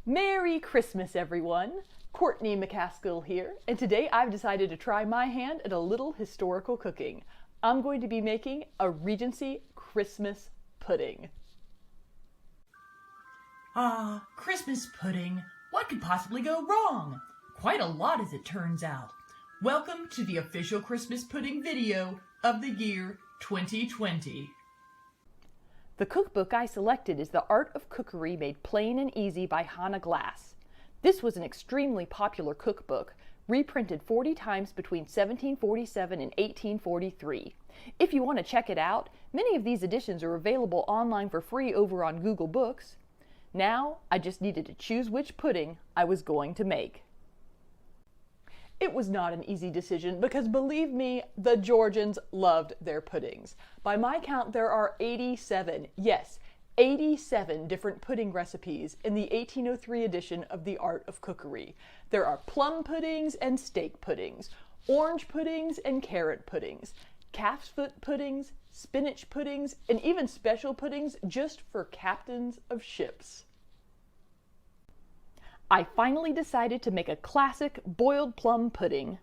Merry Christmas, everyone! Courtney McCaskill here, and today I've decided to try my hand at a little historical cooking. I'm going to be making a Regency Christmas pudding. Christmas pudding. What could possibly go wrong? Quite a lot, as it turns out. Welcome to the official Christmas pudding video of the year 2020. The cookbook I selected is The Art of Cookery Made Plain and Easy by Hannah Glass. This was an extremely popular cookbook, reprinted 40 times between 1747 and 1843. If you want to check it out, many of these editions are available online for free over on Google Books. Now, I just needed to choose which pudding I was going to make. It was not an easy decision because, believe me, the Georgians loved their puddings. By my count, there are 87, yes, 87 different pudding recipes in the 1803 edition of The Art of Cookery. There are plum puddings and steak puddings, orange puddings and carrot puddings, calf's foot puddings, spinach puddings, and even special puddings just for captains of ships. I finally decided to make a classic boiled plum pudding.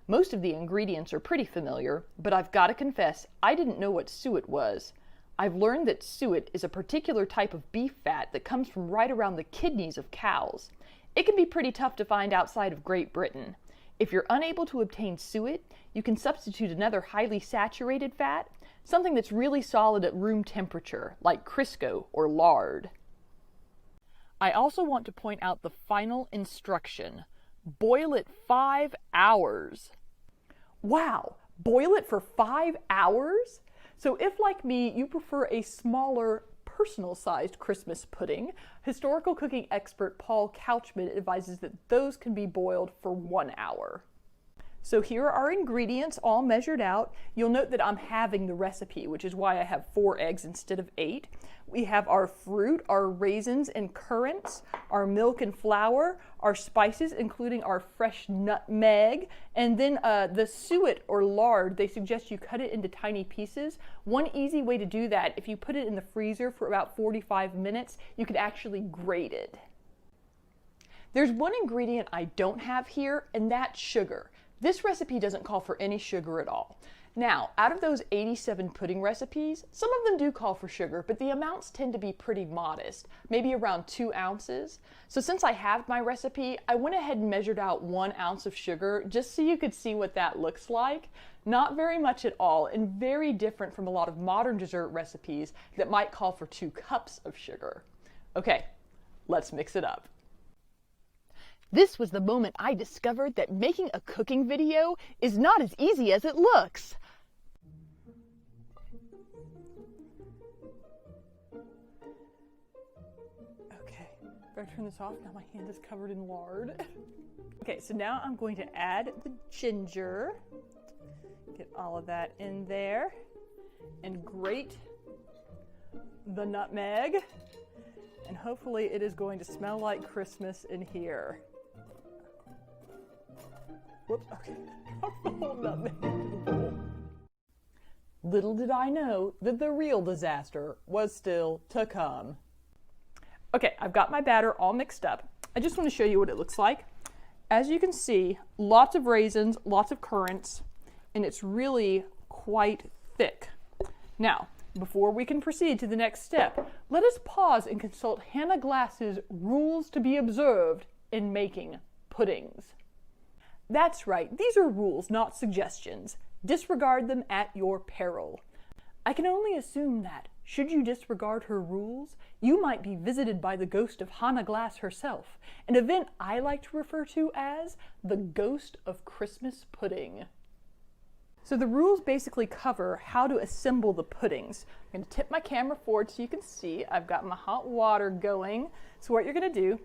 Most of the ingredients are pretty familiar, but I've got to confess, I didn't know what suet was. I've learned that suet is a particular type of beef fat that comes from right around the kidneys of cows. It can be pretty tough to find outside of Great Britain. If you're unable to obtain suet, you can substitute another highly saturated fat, something that's really solid at room temperature, like Crisco or lard. I also want to point out the final instruction. Boil it 5 hours. Wow, boil it for 5 hours? So if, like me, you prefer a smaller, personal-sized Christmas pudding, historical cooking expert Paul Couchman advises that those can be boiled for 1 hour. So here are our ingredients all measured out. You'll note that I'm halving the recipe, which is why I have 4 eggs instead of 8. We have our fruit, our raisins and currants, our milk and flour, our spices, including our fresh nutmeg, and then the suet or lard. They suggest you cut it into tiny pieces. One easy way to do that, if you put it in the freezer for about 45 minutes, you could actually grate it. There's one ingredient I don't have here, and that's sugar. This recipe doesn't call for any sugar at all. Now, out of those 87 pudding recipes, some of them do call for sugar, but the amounts tend to be pretty modest, maybe around 2 ounces. So since I have my recipe, I went ahead and measured out 1 ounce of sugar just so you could see what that looks like. Not very much at all, and very different from a lot of modern dessert recipes that might call for 2 cups of sugar. Okay, let's mix it up. This was the moment I discovered that making a cooking video is not as easy as it looks. Okay, better turn this off. Now my hand is covered in lard. Okay, so now I'm going to add the ginger. Get all of that in there. And grate the nutmeg. And hopefully it is going to smell like Christmas in here. Whoops, okay. Drop the whole nutmeg into the bowl. Little did I know that the real disaster was still to come. Okay, I've got my batter all mixed up. I just want to show you what it looks like. As you can see, lots of raisins, lots of currants, and it's really quite thick. Now, before we can proceed to the next step, let us pause and consult Hannah Glass's rules to be observed in making puddings. That's right, these are rules, not suggestions. Disregard them at your peril. I can only assume that, should you disregard her rules, you might be visited by the ghost of Hannah Glass herself, an event I like to refer to as the ghost of Christmas pudding. So the rules basically cover how to assemble the puddings. I'm going to tip my camera forward so you can see. I've got my hot water going. So what you're going to do,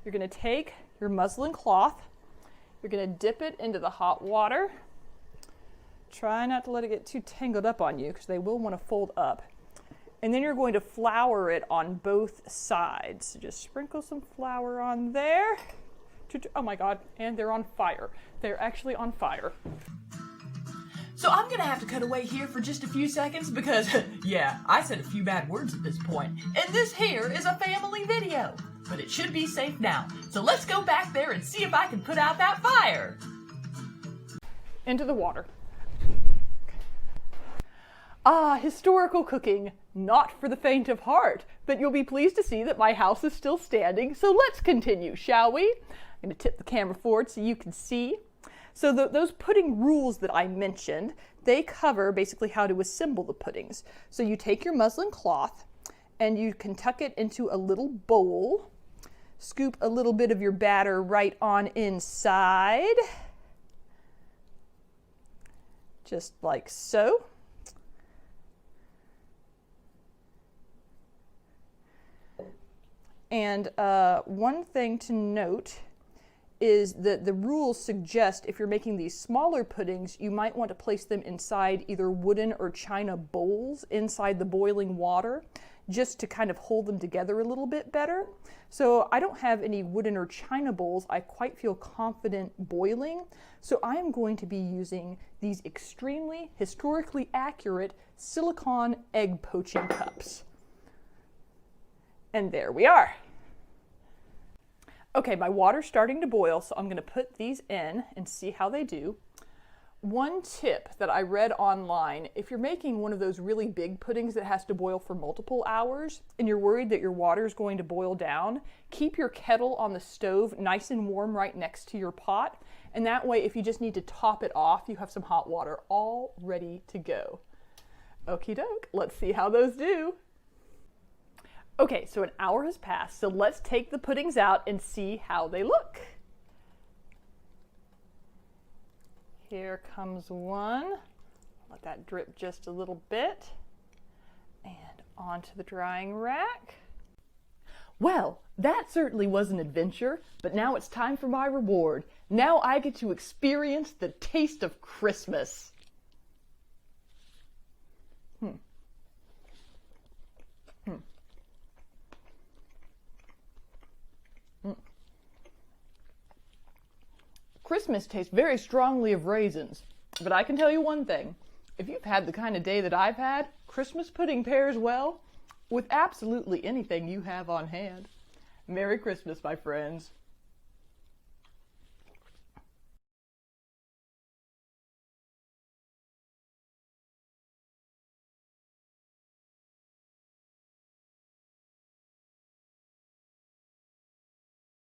you're going to take your muslin cloth, you're going to dip it into the hot water. Try not to let it get too tangled up on you because they will want to fold up. And then you're going to flour it on both sides. So just sprinkle some flour on there. Oh my God, and they're on fire. They're actually on fire. So I'm gonna have to cut away here for just a few seconds because, yeah, I said a few bad words at this point, and this here is a family video. but it should be safe now. So let's go back there and see if I can put out that fire. Into the water. Ah, historical cooking. Not for the faint of heart, but you'll be pleased to see that my house is still standing, so let's continue, shall we? I'm going to tip the camera forward so you can see. So those pudding rules that I mentioned, they cover basically how to assemble the puddings. So you take your muslin cloth and you can tuck it into a little bowl, scoop a little bit of your batter right on inside, just like so. And one thing to note is that the rules suggest if you're making these smaller puddings, you might want to place them inside either wooden or china bowls inside the boiling water, just to kind of hold them together a little bit better. So I don't have any wooden or china bowls I quite feel confident boiling, so I am going to be using these extremely historically accurate silicone egg poaching cups. And there we are. Okay, my water's starting to boil, so I'm going to put these in and see how they do. One tip that I read online, if you're making one of those really big puddings that has to boil for multiple hours and you're worried that your water is going to boil down, keep your kettle on the stove nice and warm right next to your pot, and that way if you just need to top it off, you have some hot water all ready to go. Okie doke, let's see how those do. Okay, so an hour has passed, so let's take the puddings out and see how they look. Here comes one. Let that drip just a little bit. And onto the drying rack. Well, that certainly was an adventure, but now it's time for my reward. Now I get to experience the taste of Christmas. Christmas tastes very strongly of raisins, but I can tell you one thing. If you've had the kind of day that I've had, Christmas pudding pairs well with absolutely anything you have on hand. Merry Christmas, my friends.